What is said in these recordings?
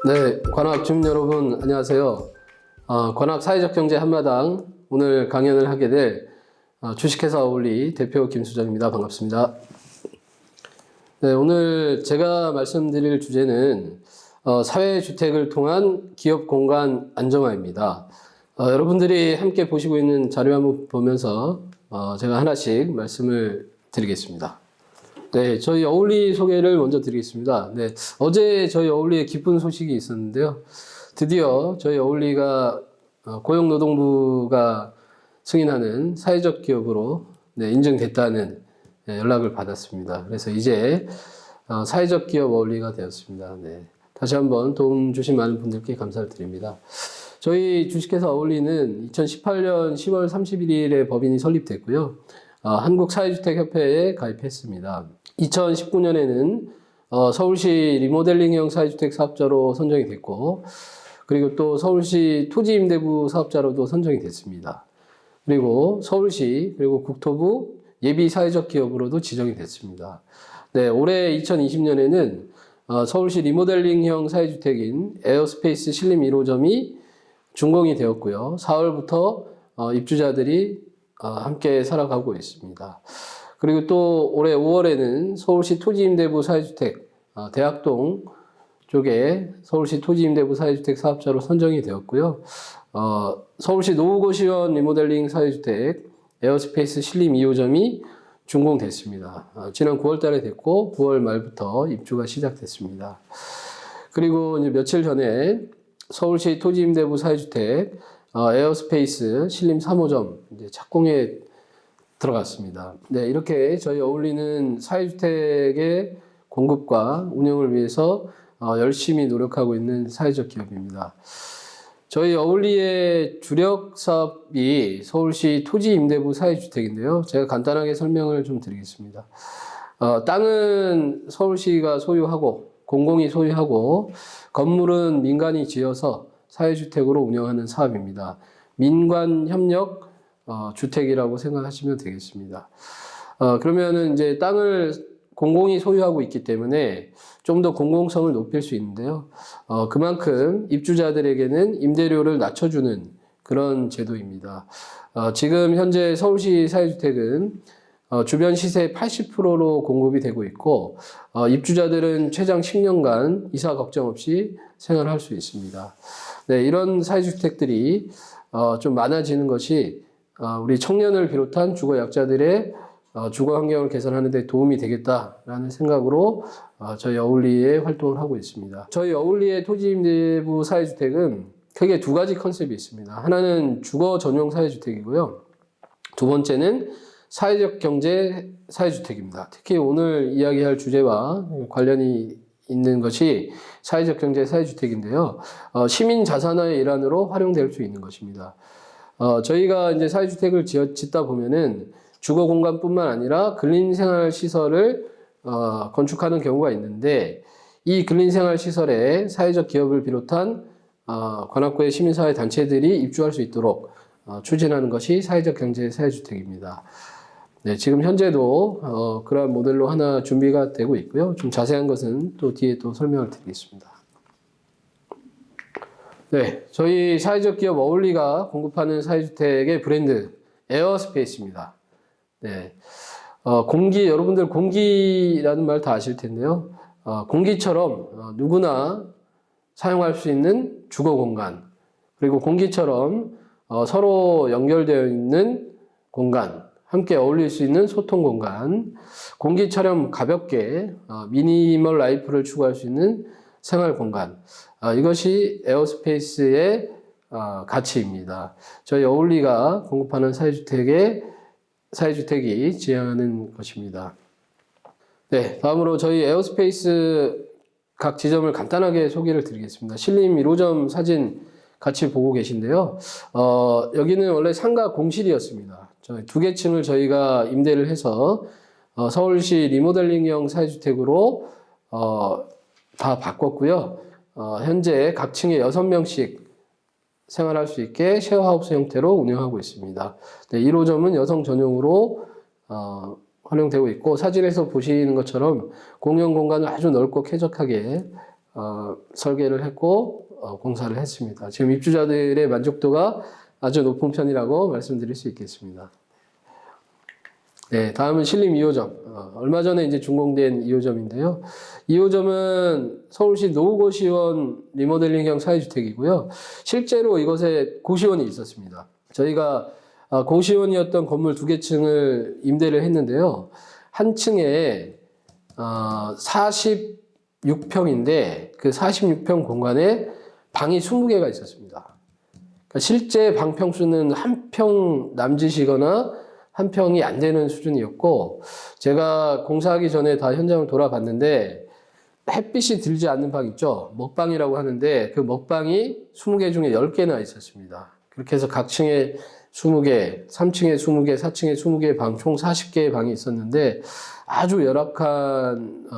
네, 관악 주민 여러분 안녕하세요. 관악 사회적 경제 한마당 오늘 강연을 하게 될 주식회사 어울리 대표 김수정입니다. 반갑습니다. 네, 오늘 제가 말씀드릴 주제는 사회주택을 통한 기업 공간 안정화입니다. 여러분들이 함께 보시고 있는 자료 한번 보면서 제가 하나씩 말씀을 드리겠습니다. 네, 저희 어울리 소개를 먼저 드리겠습니다. 네, 어제 저희 어울리에 기쁜 소식이 있었는데요. 드디어 저희 어울리가 고용노동부가 승인하는 사회적 기업으로 인정됐다는 연락을 받았습니다. 그래서 이제 사회적 기업 어울리가 되었습니다. 네, 다시 한번 도움 주신 많은 분들께 감사를 드립니다. 저희 주식회사 어울리는 2018년 10월 31일에 법인이 설립됐고요. 한국사회주택협회에 가입했습니다. 2019년에는 서울시 리모델링형 사회주택 사업자로 선정이 됐고, 그리고 또 서울시 토지임대부 사업자로도 선정이 됐습니다. 그리고 서울시 그리고 국토부 예비사회적 기업으로도 지정이 됐습니다. 네, 올해 2020년에는 서울시 리모델링형 사회주택인 에어스페이스 신림 1호점이 준공이 되었고요. 4월부터 입주자들이 함께 살아가고 있습니다. 그리고 또 올해 5월에는 서울시 토지임대부 사회주택 대학동 쪽에 서울시 토지임대부 사회주택 사업자로 선정이 되었고요. 서울시 노후고시원 리모델링 사회주택 에어스페이스 신림 2호점이 준공됐습니다. 지난 9월 달에 됐고 9월 말부터 입주가 시작됐습니다. 그리고 이제 며칠 전에 서울시 토지임대부 사회주택 에어스페이스 신림 3호점 이제 착공에 들어갔습니다. 네, 이렇게 저희 어울리는 사회주택의 공급과 운영을 위해서 열심히 노력하고 있는 사회적 기업입니다. 저희 어울리의 주력 사업이 서울시 토지임대부 사회주택인데요. 제가 간단하게 설명을 좀 드리겠습니다. 땅은 서울시가 소유하고 공공이 소유하고 건물은 민간이 지어서 사회주택으로 운영하는 사업입니다. 민관협력 주택이라고 생각하시면 되겠습니다. 그러면은 이제 땅을 공공이 소유하고 있기 때문에 좀 더 공공성을 높일 수 있는데요. 그만큼 입주자들에게는 임대료를 낮춰주는 그런 제도입니다. 지금 현재 서울시 사회주택은 주변 시세 80%로 공급이 되고 있고 입주자들은 최장 10년간 이사 걱정 없이 생활할 수 있습니다. 네, 이런 사회주택들이 좀 많아지는 것이 우리 청년을 비롯한 주거 약자들의 주거 환경을 개선하는 데 도움이 되겠다라는 생각으로 저희 어울리에 활동을 하고 있습니다. 저희 어울리의 토지임대부 사회주택은 크게 두 가지 컨셉이 있습니다. 하나는 주거 전용 사회주택이고요. 두 번째는 사회적 경제 사회주택입니다. 특히 오늘 이야기할 주제와 관련이 있는 것이 사회적 경제 사회주택인데요. 시민 자산화의 일환으로 활용될 수 있는 것입니다. 저희가 이제 사회주택을 짓다 보면은 주거 공간뿐만 아니라 근린생활 시설을 건축하는 경우가 있는데 이 근린생활 시설에 사회적 기업을 비롯한 관악구의 시민사회 단체들이 입주할 수 있도록 추진하는 것이 사회적 경제 사회주택입니다. 네, 지금 현재도 그러한 모델로 하나 준비가 되고 있고요. 좀 자세한 것은 또 뒤에 또 설명을 드리겠습니다. 네, 저희 사회적 기업 어울리가 공급하는 사회주택의 브랜드 에어스페이스입니다. 네, 여러분들 공기라는 말 다 아실 텐데요. 공기처럼 누구나 사용할 수 있는 주거 공간, 그리고 공기처럼 서로 연결되어 있는 공간, 함께 어울릴 수 있는 소통 공간, 공기처럼 가볍게 미니멀 라이프를 추구할 수 있는 생활 공간, 이것이 에어스페이스의 가치입니다. 저희 어울리가 공급하는 사회주택이 지향하는 것입니다. 네, 다음으로 저희 에어스페이스 각 지점을 간단하게 소개를 드리겠습니다. 신림 1호점 사진 같이 보고 계신데요. 여기는 원래 상가 공실이었습니다. 두 개 층을 저희가 임대를 해서 서울시 리모델링형 사회주택으로 다 바꿨고요. 현재 각 층에 6명씩 생활할 수 있게 쉐어하우스 형태로 운영하고 있습니다. 네, 1호점은 여성 전용으로 활용되고 있고 사진에서 보시는 것처럼 공용 공간을 아주 넓고 쾌적하게 설계를 했고 공사를 했습니다. 지금 입주자들의 만족도가 아주 높은 편이라고 말씀드릴 수 있겠습니다. 네, 다음은 신림 2호점. 얼마 전에 이제 준공된 2호점인데요. 2호점은 서울시 노후고시원 리모델링형 사회주택이고요. 실제로 이것에 고시원이 있었습니다. 저희가 고시원이었던 건물 2개 층을 임대를 했는데요. 한 층에 46평인데 그 46평 공간에 방이 20개가 있었습니다. 그러니까 실제 방 평수는 한 평 남짓이거나 한 평이 안 되는 수준이었고, 제가 공사하기 전에 다 현장을 돌아봤는데 햇빛이 들지 않는 방 있죠? 먹방이라고 하는데 그 먹방이 20개 중에 10개나 있었습니다. 그렇게 해서 각 층에 20개, 3층에 20개, 4층에 20개 방, 총 40개의 방이 있었는데 아주 열악한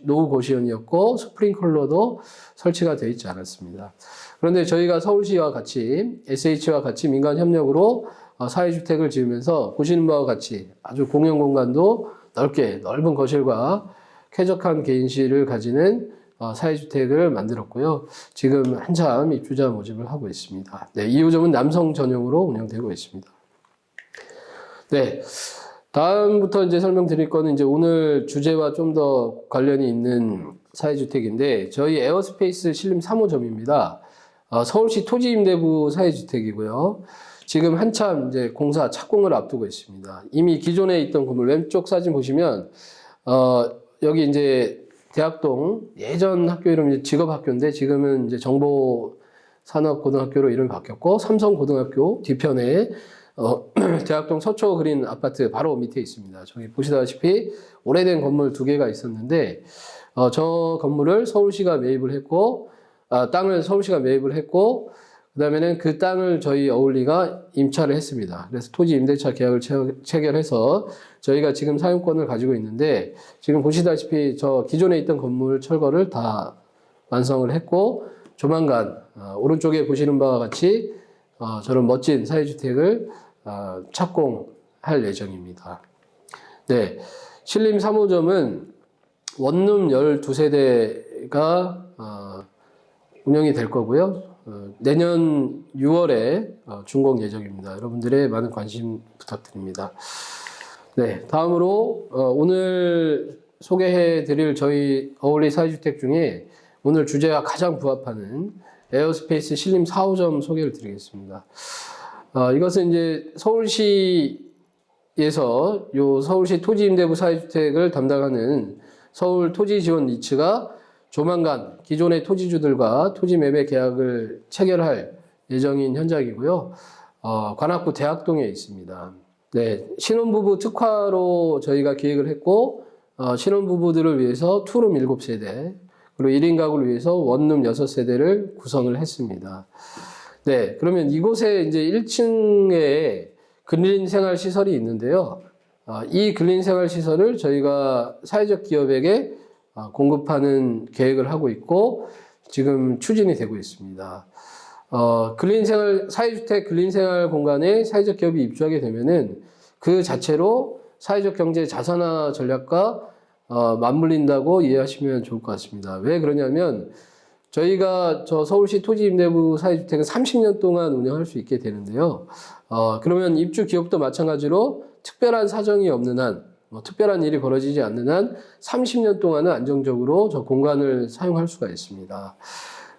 노후 고시원이었고 스프링클러도 설치가 되어 있지 않았습니다. 그런데 저희가 서울시와 같이 SH와 같이 민간 협력으로 사회주택을 지으면서 보시는 바와 같이 아주 공용 공간도 넓은 거실과 쾌적한 개인실을 가지는 사회주택을 만들었고요. 지금 한참 입주자 모집을 하고 있습니다. 네, 2호점은 남성 전용으로 운영되고 있습니다. 네, 다음부터 이제 설명드릴 거는 이제 오늘 주제와 좀 더 관련이 있는 사회주택인데, 저희 에어스페이스 신림 3호점입니다. 서울시 토지임대부 사회주택이고요. 지금 한참 이제 공사 착공을 앞두고 있습니다. 이미 기존에 있던 건물 왼쪽 사진 보시면 여기 이제 대학동 예전 학교 이름이 직업학교인데 지금은 이제 정보산업고등학교로 이름이 바뀌었고, 삼성고등학교 뒤편에 대학동 서초 그린 아파트 바로 밑에 있습니다. 저기 보시다시피 오래된 건물 2개가 있었는데 저 건물을 서울시가 매입을 했고, 땅을 서울시가 매입을 했고, 그 다음에는 그 땅을 저희 어울리가 임차를 했습니다. 그래서 토지 임대차 계약을 체결해서 저희가 지금 사용권을 가지고 있는데, 지금 보시다시피 저 기존에 있던 건물 철거를 다 완성을 했고, 조만간 오른쪽에 보시는 바와 같이 저런 멋진 사회주택을 착공할 예정입니다. 네, 신림 3호점은 원룸 12세대가 운영이 될 거고요. 내년 6월에 준공 예정입니다. 여러분들의 많은 관심 부탁드립니다. 네, 다음으로 오늘 소개해 드릴 저희 어울리 사회주택 중에 오늘 주제와 가장 부합하는 에어스페이스 신림 4호점 소개를 드리겠습니다. 이것은 이제 서울시에서 서울시 토지임대부 사회주택을 담당하는 서울토지지원 리츠가 조만간 기존의 토지주들과 토지 매매 계약을 체결할 예정인 현장이고요. 관악구 대학동에 있습니다. 네, 신혼부부 특화로 저희가 기획을 했고, 신혼부부들을 위해서 투룸 7세대, 그리고 1인 가구를 위해서 원룸 6세대를 구성을 했습니다. 네, 그러면 이곳에 이제 1층에 근린생활시설이 있는데요. 이 근린생활시설을 저희가 사회적 기업에게 공급하는 계획을 하고 있고 지금 추진이 되고 있습니다. 사회주택 근린생활 공간에 사회적 기업이 입주하게 되면은 그 자체로 사회적 경제 자산화 전략과 맞물린다고 이해하시면 좋을 것 같습니다. 왜 그러냐면 저희가 서울시 토지임대부 사회주택은 30년 동안 운영할 수 있게 되는데요. 그러면 입주 기업도 마찬가지로 특별한 사정이 없는 한, 특별한 일이 벌어지지 않는 한 30년 동안은 안정적으로 저 공간을 사용할 수가 있습니다.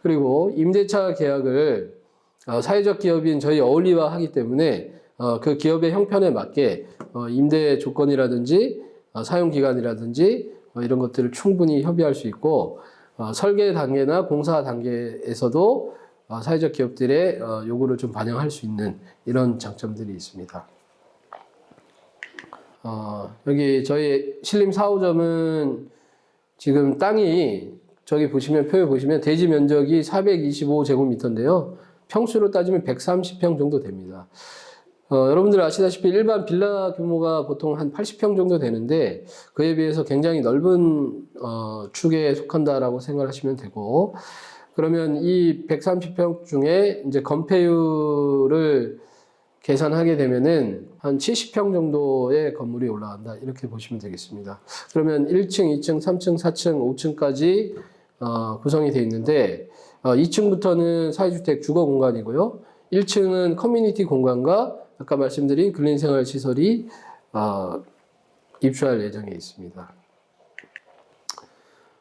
그리고 임대차 계약을 사회적 기업인 저희 어울리와 하기 때문에 그 기업의 형편에 맞게 임대 조건이라든지 사용 기간이라든지 이런 것들을 충분히 협의할 수 있고, 설계 단계나 공사 단계에서도 사회적 기업들의 요구를 좀 반영할 수 있는 이런 장점들이 있습니다. 여기 저희 신림 4호점은 지금 땅이 저기 보시면 표에 보시면 대지 면적이 425제곱미터인데요. 평수로 따지면 130평 정도 됩니다. 여러분들 아시다시피 일반 빌라 규모가 보통 한 80평 정도 되는데 그에 비해서 굉장히 넓은 축에 속한다라고 생각하시면 되고, 그러면 이 130평 중에 이제 건폐율을 계산하게 되면은 한 70평 정도의 건물이 올라간다, 이렇게 보시면 되겠습니다. 그러면 1층, 2층, 3층, 4층, 5층까지 구성이 되어 있는데 2층부터는 사회주택 주거 공간이고요. 1층은 커뮤니티 공간과 아까 말씀드린 근린생활시설이 입주할 예정에 있습니다.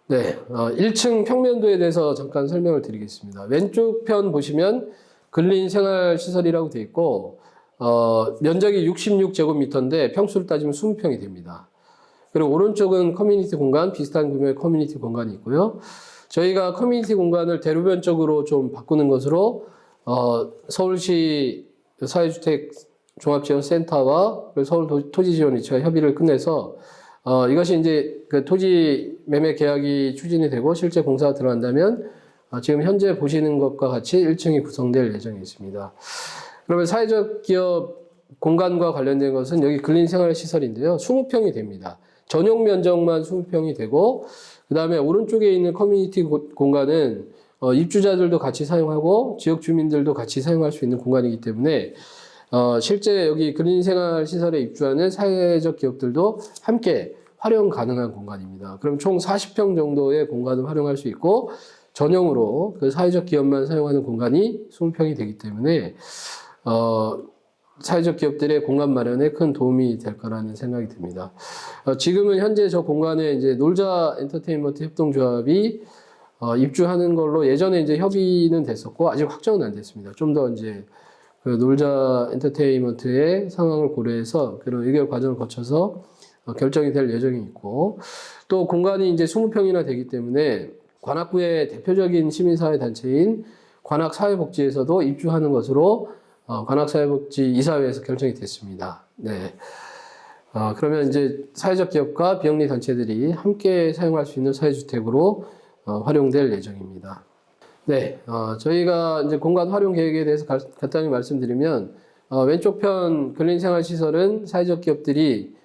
네, 1층 평면도에 대해서 잠깐 설명을 드리겠습니다. 왼쪽 편 보시면 근린생활시설이라고 되어 있고 면적이 66제곱미터인데 평수를 따지면 20평이 됩니다. 그리고 오른쪽은 커뮤니티 공간, 비슷한 규모의 커뮤니티 공간이 있고요. 저희가 커뮤니티 공간을 대로변 쪽으로 좀 바꾸는 것으로 서울시 사회주택 종합지원센터와 서울토지지원위치가 협의를 끝내서 이것이 이제 그 토지 매매 계약이 추진이 되고 실제 공사가 들어간다면 지금 현재 보시는 것과 같이 1층이 구성될 예정에 있습니다. 그러면 사회적 기업 공간과 관련된 것은 여기 근린생활시설인데요. 20평이 됩니다. 전용 면적만 20평이 되고 그 다음에 오른쪽에 있는 커뮤니티 공간은 입주자들도 같이 사용하고 지역 주민들도 같이 사용할 수 있는 공간이기 때문에 실제 여기 근린생활시설에 입주하는 사회적 기업들도 함께 활용 가능한 공간입니다. 그럼 총 40평 정도의 공간을 활용할 수 있고 전용으로 그 사회적 기업만 사용하는 공간이 20평이 되기 때문에 사회적 기업들의 공간 마련에 큰 도움이 될 거라는 생각이 듭니다. 지금은 현재 저 공간에 이제 놀자 엔터테인먼트 협동조합이 입주하는 걸로 예전에 이제 협의는 됐었고 아직 확정은 안 됐습니다. 좀 더 이제 그 놀자 엔터테인먼트의 상황을 고려해서 그런 의결 과정을 거쳐서 결정이 될 예정이 있고 또 공간이 이제 20평이나 되기 때문에 관악구의 대표적인 시민사회 단체인 관악사회복지에서도 입주하는 것으로 관악사회복지 이사회에서 결정이 됐습니다. 네. 그러면 이제 사회적 기업과 비영리 단체들이 함께 사용할 수 있는 사회주택으로 활용될 예정입니다. 네. 저희가 이제 공간 활용 계획에 대해서 간단히 말씀드리면, 왼쪽 편 근린생활시설은 사회적 기업들이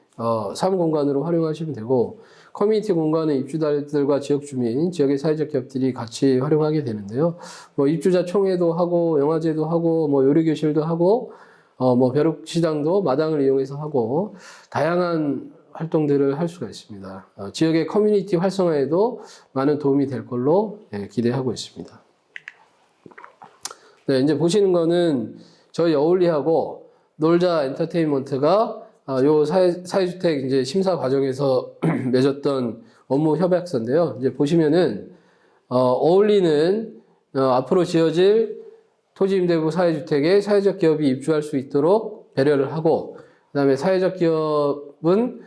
사무공간으로 활용하시면 되고, 커뮤니티 공간은 입주자들과 지역 주민, 지역의 사회적 기업들이 같이 활용하게 되는데요. 뭐 입주자 총회도 하고, 영화제도 하고, 뭐 요리교실도 하고, 뭐 벼룩시장도 마당을 이용해서 하고, 다양한 활동들을 할 수가 있습니다. 지역의 커뮤니티 활성화에도 많은 도움이 될 걸로 기대하고 있습니다. 네, 이제 보시는 거는 저희 어울리하고 놀자 엔터테인먼트가 요 사회주택 이제 심사 과정에서 맺었던 업무 협약서인데요. 이제 보시면은, 어울리는, 앞으로 지어질 토지임대부 사회주택에 사회적 기업이 입주할 수 있도록 배려를 하고, 그 다음에 사회적 기업은,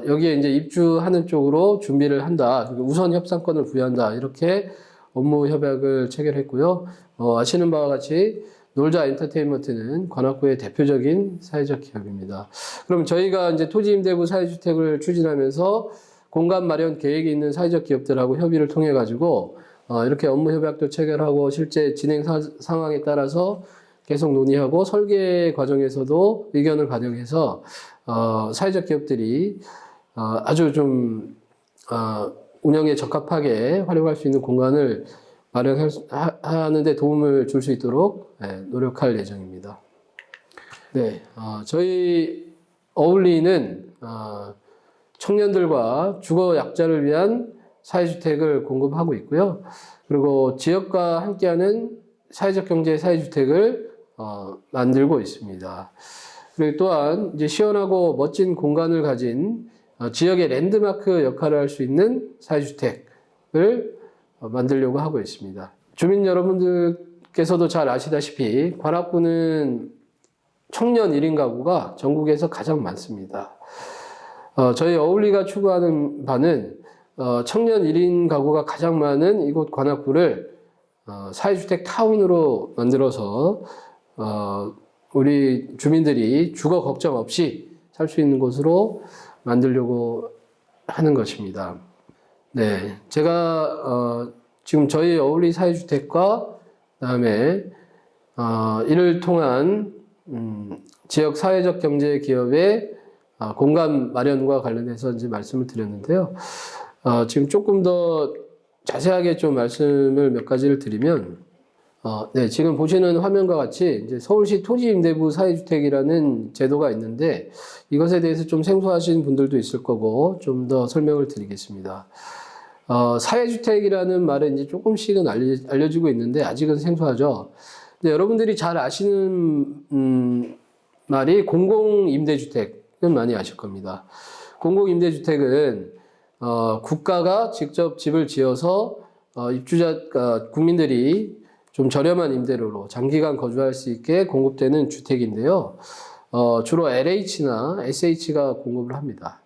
여기에 이제 입주하는 쪽으로 준비를 한다. 우선 협상권을 부여한다. 이렇게 업무 협약을 체결했고요. 아시는 바와 같이 놀자 엔터테인먼트는 관악구의 대표적인 사회적 기업입니다. 그럼 저희가 이제 토지임대부 사회주택을 추진하면서 공간 마련 계획이 있는 사회적 기업들하고 협의를 통해 가지고 이렇게 업무 협약도 체결하고 실제 진행 상황에 따라서 계속 논의하고 설계 과정에서도 의견을 반영해서 사회적 기업들이 아주 좀 운영에 적합하게 활용할 수 있는 공간을 마련하는 데 도움을 줄 수 있도록 노력할 예정입니다. 네, 저희 어울리는 청년들과 주거 약자를 위한 사회주택을 공급하고 있고요. 그리고 지역과 함께하는 사회적 경제 사회주택을 만들고 있습니다. 그리고 또한 이제 시원하고 멋진 공간을 가진 지역의 랜드마크 역할을 할 수 있는 사회주택을 만들려고 하고 있습니다. 주민 여러분들께서도 잘 아시다시피 관악구는 청년 1인 가구가 전국에서 가장 많습니다. 저희 어울리가 추구하는 바는 청년 1인 가구가 가장 많은 이곳 관악구를 사회주택 타운으로 만들어서 우리 주민들이 주거 걱정 없이 살 수 있는 곳으로 만들려고 하는 것입니다. 네, 제가 지금 저희 어울리 사회주택과 그다음에 이를 통한 지역 사회적 경제 기업의 공간 마련과 관련해서 이제 말씀을 드렸는데요. 지금 조금 더 자세하게 좀 말씀을 몇 가지를 드리면, 네, 지금 보시는 화면과 같이 이제 서울시 토지임대부 사회주택이라는 제도가 있는데 이것에 대해서 좀 생소하신 분들도 있을 거고 좀 더 설명을 드리겠습니다. 사회주택이라는 말은 이제 조금씩은 알려지고 있는데 아직은 생소하죠. 근데 여러분들이 잘 아시는 말이 공공임대주택은 많이 아실 겁니다. 공공임대주택은 국가가 직접 집을 지어서 국민들이 좀 저렴한 임대료로 장기간 거주할 수 있게 공급되는 주택인데요. 주로 LH나 SH가 공급을 합니다.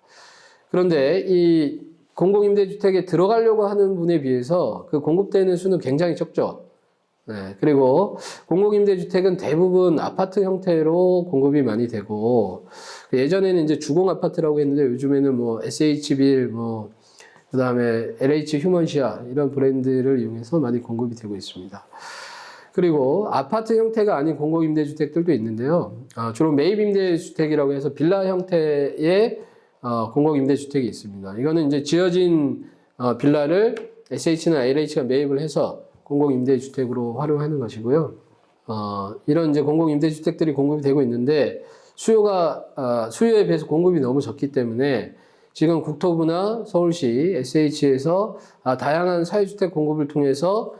그런데 이 공공임대주택에 들어가려고 하는 분에 비해서 그 공급되는 수는 굉장히 적죠. 네, 그리고 공공임대주택은 대부분 아파트 형태로 공급이 많이 되고, 예전에는 이제 주공아파트라고 했는데 요즘에는 뭐 SH빌, 그 다음에 LH 휴먼시아 이런 브랜드를 이용해서 많이 공급이 되고 있습니다. 그리고 아파트 형태가 아닌 공공임대주택들도 있는데요. 주로 매입임대주택이라고 해서 빌라 형태의 공공임대주택이 있습니다. 이거는 이제 지어진 빌라를 SH나 LH가 매입을 해서 공공임대주택으로 활용하는 것이고요. 이런 이제 공공임대주택들이 공급이 되고 있는데 수요에 비해서 공급이 너무 적기 때문에 지금 국토부나 서울시, SH에서 다양한 사회주택 공급을 통해서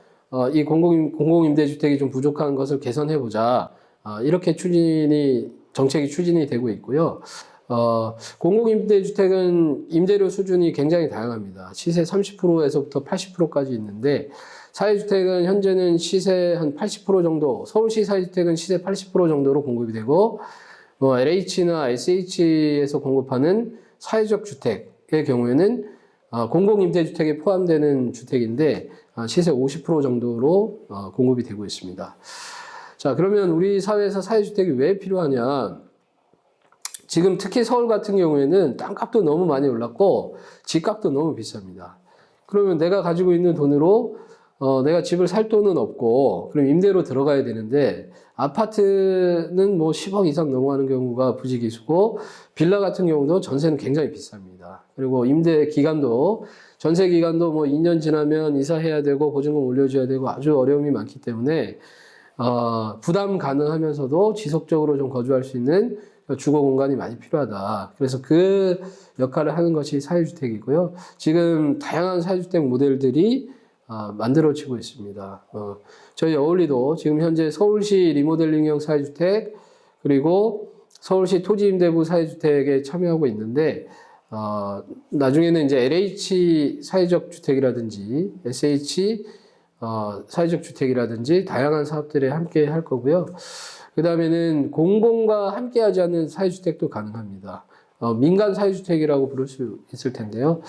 이 공공임대주택이 좀 부족한 것을 개선해보자. 이렇게 정책이 추진이 되고 있고요. 공공임대주택은 임대료 수준이 굉장히 다양합니다. 시세 30%에서부터 80%까지 있는데, 사회주택은 현재는 시세 한 80% 정도, 서울시 사회주택은 시세 80% 정도로 공급이 되고, LH나 SH에서 공급하는 사회적 주택의 경우에는 공공임대주택에 포함되는 주택인데, 시세 50% 정도로 공급이 되고 있습니다. 자, 그러면 우리 사회에서 사회주택이 왜 필요하냐? 지금 특히 서울 같은 경우에는 땅값도 너무 많이 올랐고 집값도 너무 비쌉니다. 그러면 내가 가지고 있는 돈으로 내가 집을 살 돈은 없고 그럼 임대로 들어가야 되는데 아파트는 뭐 10억 이상 넘어가는 경우가 부지기수고 빌라 같은 경우도 전세는 굉장히 비쌉니다. 그리고 임대 기간도 전세 기간도 뭐 2년 지나면 이사해야 되고 보증금 올려줘야 되고 아주 어려움이 많기 때문에 부담 가능하면서도 지속적으로 좀 거주할 수 있는 주거 공간이 많이 필요하다. 그래서 그 역할을 하는 것이 사회주택이고요. 지금 다양한 사회주택 모델들이 만들어지고 있습니다. 저희 어울리도 지금 현재 서울시 리모델링형 사회주택 그리고 서울시 토지임대부 사회주택에 참여하고 있는데 나중에는 이제 LH 사회적 주택이라든지 SH 사회적 주택이라든지 다양한 사업들에 함께 할 거고요. 그 다음에는 공공과 함께하지 않는 사회주택도 가능합니다. 민간 사회주택이라고 부를 수 있을 텐데요.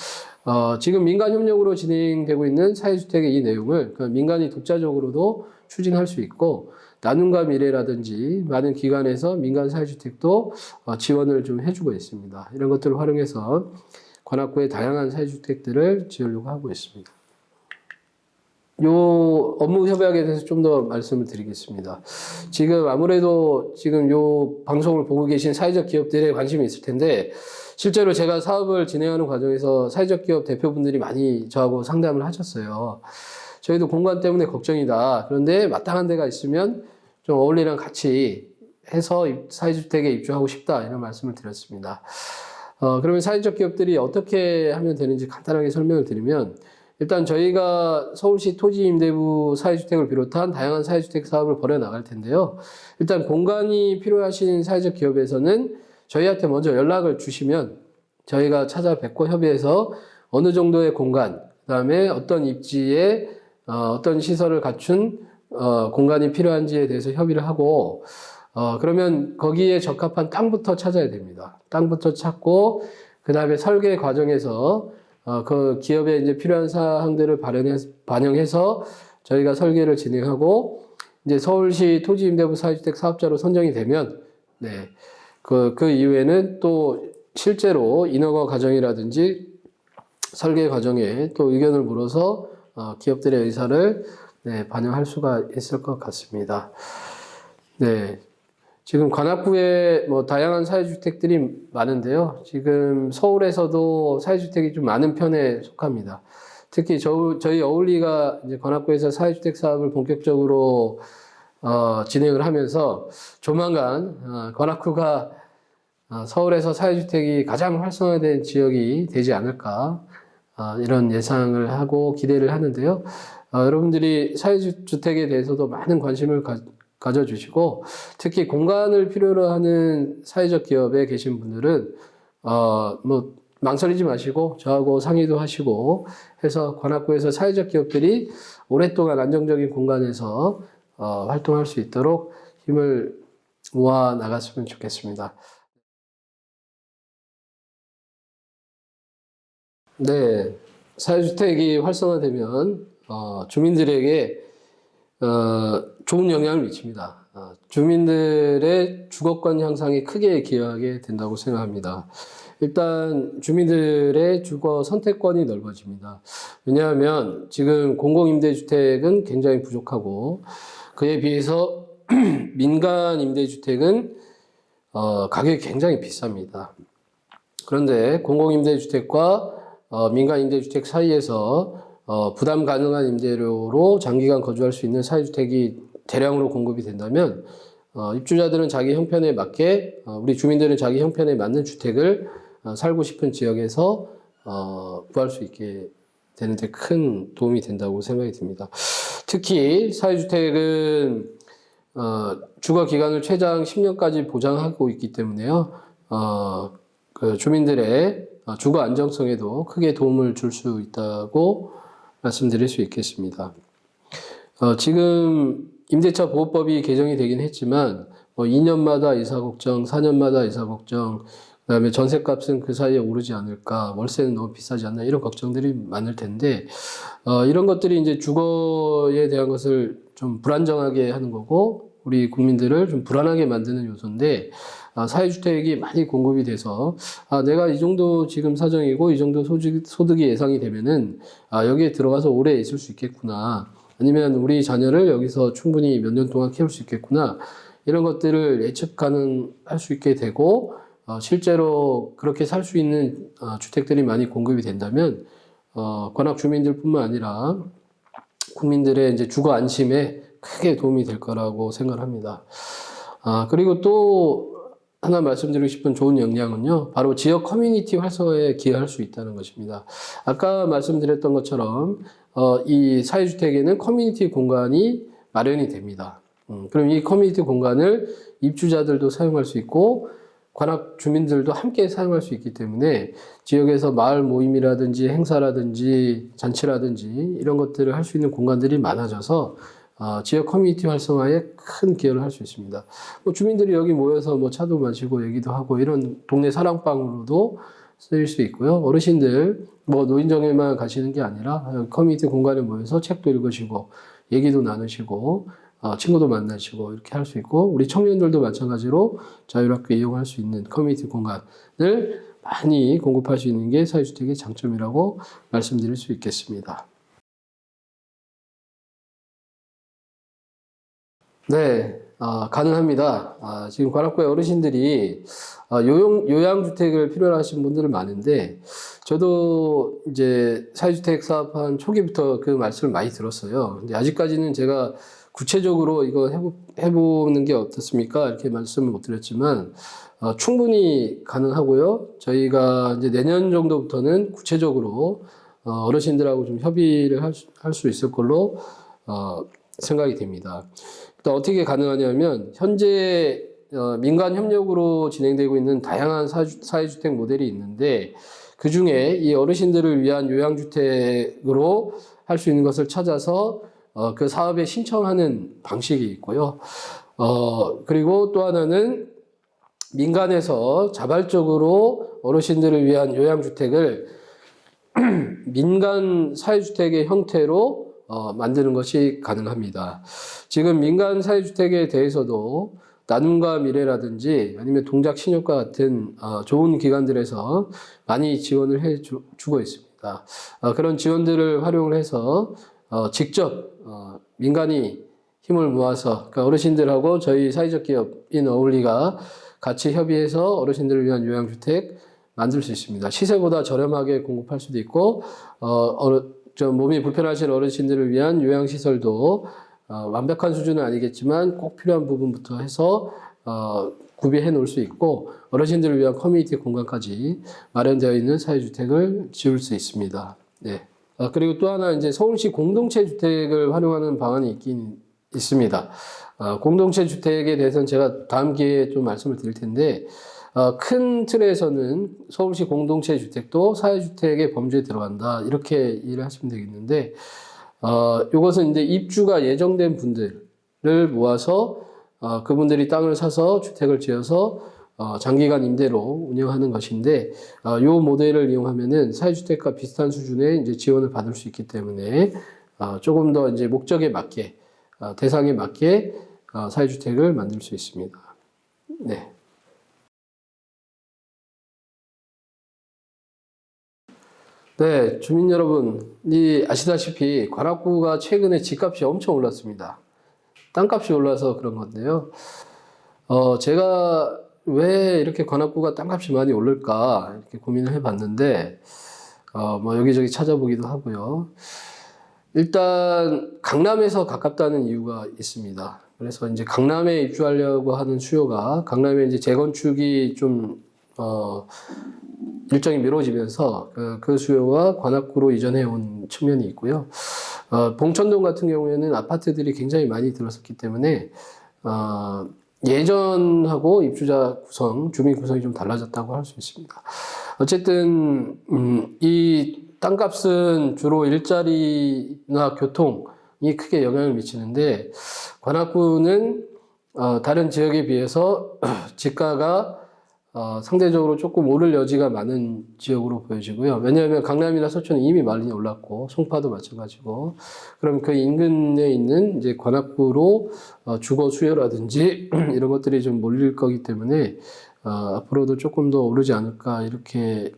지금 민간 협력으로 진행되고 있는 사회주택의 이 내용을 민간이 독자적으로도 추진할 수 있고 나눔과 미래라든지 많은 기관에서 민간 사회주택도 지원을 좀 해주고 있습니다. 이런 것들을 활용해서 관악구의 다양한 사회주택들을 지으려고 하고 있습니다. 요 업무 협약에 대해서 좀 더 말씀을 드리겠습니다. 지금 아무래도 지금 요 방송을 보고 계신 사회적 기업들에 관심이 있을 텐데 실제로 제가 사업을 진행하는 과정에서 사회적 기업 대표분들이 많이 저하고 상담을 하셨어요. 저희도 공간 때문에 걱정이다. 그런데 마땅한 데가 있으면 좀 어울리랑 같이 해서 사회주택에 입주하고 싶다. 이런 말씀을 드렸습니다. 그러면 사회적 기업들이 어떻게 하면 되는지 간단하게 설명을 드리면 일단 저희가 서울시 토지임대부 사회주택을 비롯한 다양한 사회주택 사업을 벌여 나갈 텐데요. 일단 공간이 필요하신 사회적 기업에서는 저희한테 먼저 연락을 주시면 저희가 찾아뵙고 협의해서 어느 정도의 공간, 그 다음에 어떤 입지에 어떤 시설을 갖춘 공간이 필요한지에 대해서 협의를 하고 그러면 거기에 적합한 땅부터 찾아야 됩니다. 땅부터 찾고 그 다음에 설계 과정에서 그 기업에 이제 필요한 사항들을 반영해서 저희가 설계를 진행하고 이제 서울시 토지임대부 사회주택 사업자로 선정이 되면 그 이후에는 또 실제로 인허가 과정이라든지 설계 과정에 또 의견을 물어서 기업들의 의사를 반영할 수가 있을 것 같습니다. 지금 관악구에 뭐 다양한 사회주택들이 많은데요. 지금 서울에서도 사회주택이 좀 많은 편에 속합니다. 특히 저희 어울리가 이제 관악구에서 사회주택 사업을 본격적으로 진행을 하면서 조만간 관악구가 서울에서 사회주택이 가장 활성화된 지역이 되지 않을까 이런 예상을 하고 기대를 하는데요. 여러분들이 사회주택에 대해서도 많은 관심을 가져주시고, 특히 공간을 필요로 하는 사회적 기업에 계신 분들은 뭐 망설이지 마시고 저하고 상의도 하시고 해서 관악구에서 사회적 기업들이 오랫동안 안정적인 공간에서 활동할 수 있도록 힘을 모아 나갔으면 좋겠습니다. 네, 사회주택이 활성화되면 주민들에게 좋은 영향을 미칩니다. 주민들의 주거권 향상에 크게 기여하게 된다고 생각합니다. 일단 주민들의 주거 선택권이 넓어집니다. 왜냐하면 지금 공공임대주택은 굉장히 부족하고 그에 비해서 민간 임대주택은 가격이 굉장히 비쌉니다. 그런데 공공임대주택과 민간임대주택 사이에서 부담 가능한 임대료로 장기간 거주할 수 있는 사회주택이 대량으로 공급이 된다면 입주자들은 자기 형편에 맞게 우리 주민들은 자기 형편에 맞는 주택을 살고 싶은 지역에서 구할 수 있게 되는데 큰 도움이 된다고 생각이 듭니다. 특히 사회주택은 주거 기간을 최장 10년까지 보장하고 있기 때문에요. 그 주민들의 주거 안정성에도 크게 도움을 줄 수 있다고 말씀드릴 수 있겠습니다. 지금 임대차 보호법이 개정이 되긴 했지만 2년마다 이사 걱정, 4년마다 이사 걱정, 그다음에 전셋값은 그 사이에 오르지 않을까, 월세는 너무 비싸지 않나 이런 걱정들이 많을 텐데 이런 것들이 이제 주거에 대한 것을 좀 불안정하게 하는 거고 우리 국민들을 좀 불안하게 만드는 요소인데 사회주택이 많이 공급이 돼서 내가 이 정도 지금 사정이고 이 정도 소득이 예상이 되면은 여기에 들어가서 오래 있을 수 있겠구나, 아니면 우리 자녀를 여기서 충분히 몇 년 동안 키울 수 있겠구나, 이런 것들을 예측 가능할 수 있게 되고 실제로 그렇게 살 수 있는 주택들이 많이 공급이 된다면 관악 주민들뿐만 아니라 국민들의 이제 주거 안심에 크게 도움이 될 거라고 생각을 합니다. 그리고 또 하나 말씀드리고 싶은 좋은 역량은요, 바로 지역 커뮤니티 활성화에 기여할 수 있다는 것입니다. 아까 말씀드렸던 것처럼 이 사회주택에는 커뮤니티 공간이 마련이 됩니다. 그럼 이 커뮤니티 공간을 입주자들도 사용할 수 있고 관악 주민들도 함께 사용할 수 있기 때문에 지역에서 마을 모임이라든지 행사라든지 잔치라든지 이런 것들을 할 수 있는 공간들이 많아져서 지역 커뮤니티 활성화에 큰 기여를 할 수 있습니다. 주민들이 여기 모여서 차도 마시고 얘기도 하고 이런 동네 사랑방으로도 쓰일 수 있고요. 어르신들 노인정에만 가시는 게 아니라 커뮤니티 공간에 모여서 책도 읽으시고 얘기도 나누시고 친구도 만나시고 이렇게 할 수 있고, 우리 청년들도 마찬가지로 자율학교 이용할 수 있는 커뮤니티 공간을 많이 공급할 수 있는 게 사회주택의 장점이라고 말씀드릴 수 있겠습니다. 네, 가능합니다. 지금 관악구의 어르신들이 요양주택을 필요로 하시는 분들은 많은데, 저도 이제 사회주택 사업한 초기부터 그 말씀을 많이 들었어요. 근데 아직까지는 제가 구체적으로 이거 해보는 게 어떻습니까? 이렇게 말씀을 못 드렸지만, 충분히 가능하고요. 저희가 이제 내년 정도부터는 구체적으로 어르신들하고 좀 협의를 할 수 있을 걸로 생각이 됩니다. 또 어떻게 가능하냐면 현재 민간 협력으로 진행되고 있는 다양한 사회주택 모델이 있는데 그 중에 이 어르신들을 위한 요양주택으로 할 수 있는 것을 찾아서 그 사업에 신청하는 방식이 있고요. 그리고 또 하나는 민간에서 자발적으로 어르신들을 위한 요양주택을 민간 사회주택의 형태로 만드는 것이 가능합니다. 지금 민간 사회주택에 대해서도 나눔과 미래라든지 아니면 동작신협과 같은 좋은 기관들에서 많이 지원을 해주고 있습니다. 그런 지원들을 활용을 해서 직접 민간이 힘을 모아서 그러니까 어르신들하고 저희 사회적 기업인 어울리가 같이 협의해서 어르신들을 위한 요양주택 만들 수 있습니다. 시세보다 저렴하게 공급할 수도 있고 좀 몸이 불편하신 어르신들을 위한 요양시설도 완벽한 수준은 아니겠지만 꼭 필요한 부분부터 해서 구비해 놓을 수 있고 어르신들을 위한 커뮤니티 공간까지 마련되어 있는 사회주택을 지을 수 있습니다. 네. 그리고 또 하나 이제 서울시 공동체 주택을 활용하는 방안이 있긴 있습니다. 공동체 주택에 대해서는 제가 다음 기회에 좀 말씀을 드릴 텐데, 큰 틀에서는 서울시 공동체 주택도 사회주택의 범주에 들어간다. 이렇게 이해를 하시면 되겠는데, 이것은 이제 입주가 예정된 분들을 모아서, 그분들이 땅을 사서 주택을 지어서 장기간 임대로 운영하는 것인데, 이 모델을 이용하면은 사회주택과 비슷한 수준의 이제 지원을 받을 수 있기 때문에, 조금 더 이제 목적에 맞게, 대상에 맞게, 사회주택을 만들 수 있습니다. 네. 네, 주민 여러분이 아시다시피 관악구가 최근에 집값이 엄청 올랐습니다. 땅값이 올라서 그런 건데요. 제가 왜 이렇게 관악구가 땅값이 많이 오를까 이렇게 고민을 해봤는데, 뭐 여기저기 찾아보기도 하고요. 일단 강남에서 가깝다는 이유가 있습니다. 그래서 이제 강남에 입주하려고 하는 수요가 강남에 이제 재건축이 좀 일정이 미뤄지면서 그 수요가 관악구로 이전해 온 측면이 있고요. 봉천동 같은 경우에는 아파트들이 굉장히 많이 들어섰기 때문에 예전하고 입주자 구성, 주민 구성이 좀 달라졌다고 할 수 있습니다. 어쨌든 이 땅값은 주로 일자리나 교통이 크게 영향을 미치는데, 관악구는 다른 지역에 비해서 집가가 상대적으로 조금 오를 여지가 많은 지역으로 보여지고요. 왜냐하면 강남이나 서초는 이미 많이 올랐고, 송파도 마찬가지고, 그럼 그 인근에 있는 이제 관악구로 주거 수요라든지 이런 것들이 좀 몰릴 거기 때문에 앞으로도 조금 더 오르지 않을까 이렇게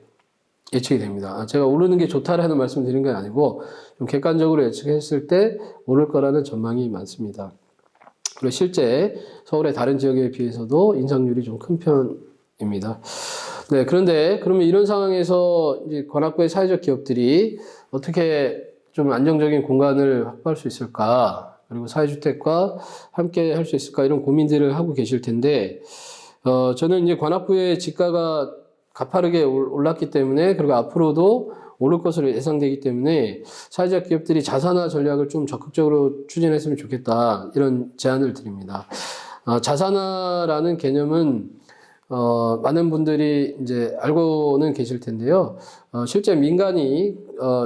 예측이 됩니다. 제가 오르는 게 좋다라는 말씀 드린 건 아니고, 좀 객관적으로 예측했을 때 오를 거라는 전망이 많습니다. 그리고 실제 서울의 다른 지역에 비해서도 인상률이 좀 큰 편입니다. 네, 그런데 그러면 이런 상황에서 이제 관악구의 사회적 기업들이 어떻게 좀 안정적인 공간을 확보할 수 있을까? 그리고 사회주택과 함께 할 수 있을까? 이런 고민들을 하고 계실 텐데, 저는 이제 관악구의 집가가 가파르게 올랐기 때문에, 그리고 앞으로도 오를 것으로 예상되기 때문에 사회적 기업들이 자산화 전략을 좀 적극적으로 추진했으면 좋겠다, 이런 제안을 드립니다. 자산화라는 개념은 많은 분들이 이제 알고는 계실 텐데요. 실제 민간이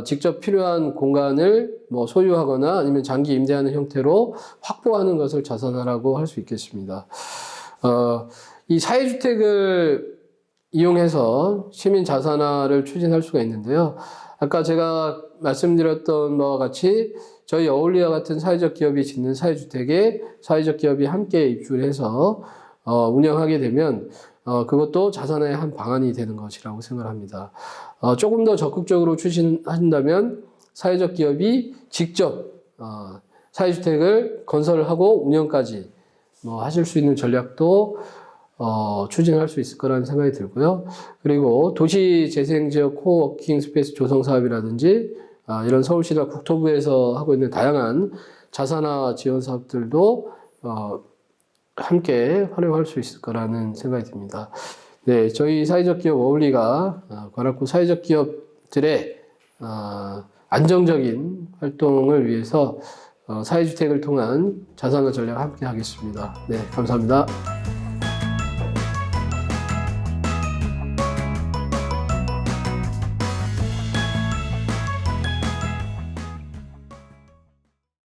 직접 필요한 공간을 뭐 소유하거나 아니면 장기 임대하는 형태로 확보하는 것을 자산화라고 할 수 있겠습니다. 이 사회주택을 이용해서 시민 자산화를 추진할 수가 있는데요. 아까 제가 말씀드렸던 바와 같이 저희 어울리와 같은 사회적 기업이 짓는 사회주택에 사회적 기업이 함께 입주를 해서 운영하게 되면 그것도 자산화의 한 방안이 되는 것이라고 생각합니다. 조금 더 적극적으로 추진한다면 사회적 기업이 직접 사회주택을 건설하고 운영까지 하실 수 있는 전략도 추진할 수 있을 거라는 생각이 들고요. 그리고 도시재생지역 코워킹 스페이스 조성 사업이라든지 이런 서울시나 국토부에서 하고 있는 다양한 자산화 지원 사업들도 함께 활용할 수 있을 거라는 생각이 듭니다. 네, 저희 사회적 기업 어울리가 관악구 사회적 기업들의 안정적인 활동을 위해서 사회주택을 통한 자산화 전략 함께 하겠습니다. 네, 감사합니다.